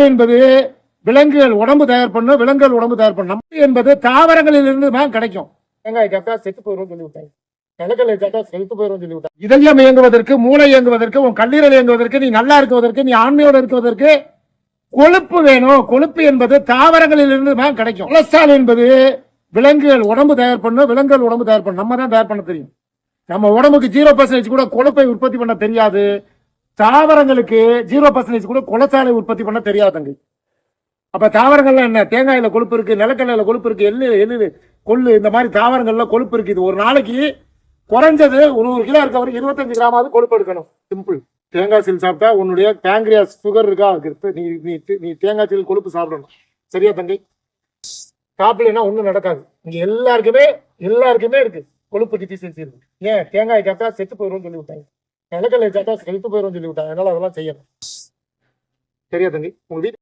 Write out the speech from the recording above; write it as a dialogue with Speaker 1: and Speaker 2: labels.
Speaker 1: என்பது விலங்குகள் உடம்பு தயார் பண்ணும், விலங்குகள் உடம்பு தயார் பண்ணும் என்பது தாவரங்களில் இருந்து தான் கிடைக்கும். தேங்காய் சாப்பிட்டா செத்து போயிடும் சொல்லி விட்டாங்க. நிலக்கடலை சாப்பிட்டா செத்து போயிடும் சொல்லி விட்டாங்க. இதயம் இயங்குவதற்கு, மூளை இயங்குவதற்கு, உன் கல்லீரல் இயங்குவதற்கு, நீ நல்லா இருக்குவதற்கு, நீ ஆண்மையோடு இருக்குவதற்கு கொழுப்பு வேணும். கொழுப்பு என்பது தாவரங்களில் இருந்து தான் கிடைக்கும். கொலஸ்ட்ரால் என்பது விலங்குகள் உடம்பு தயார் பண்ணும், விலங்குகள் உடம்பு தயார் பண்ணும். நம்ம தான் தயார் பண்ண தெரியும். நம்ம உடம்புக்கு 0% கூட கொழுப்பை உற்பத்தி பண்ண தெரியாது. தாவரங்களுக்கு 0% கூட கொலஸ்ட்ராலை உற்பத்தி பண்ண தெரியாதுங்க. அப்ப தாவரங்கள்ல என்ன? தேங்காயில கொழுப்பு இருக்கு, நிலக்கடலையில கொழுப்பு இருக்கு, எள்ளு கொள்ளு, இந்த மாதிரி தாவரங்கள்ல கொழுப்பு இருக்கு. இது ஒரு நாளைக்கு குறைஞ்சது 100 கிலோ இருக்கவரை 25 கிராமாவது கொழுப்பு எடுக்கணும். சிம்பிள். தேங்காய் சீல் சாப்பிட்டா உன்னுடைய பேங்க்ரியாஸ் சுகர் இருக்கா, நீ தேங்காய் சீல் கொழுப்பு சாப்பிடணும். சரியா தங்கை? சாப்பிடலன்னா ஒண்ணும் நடக்காது. இங்க எல்லாருக்குமே இருக்கு கொழுப்பு டிஃபிஷியன்சி இருக்கு. ஏன்? தேங்காய் சாப்பிட்டா செத்து போயிடும் சொல்லி விட்டாங்க. நிலக்கடலை சாப்பிட்டா செத்து போயிடும் சொல்லி விட்டாங்க. அதனால அதெல்லாம் செய்யணும். சரியா தங்கி? உங்க வீட்டு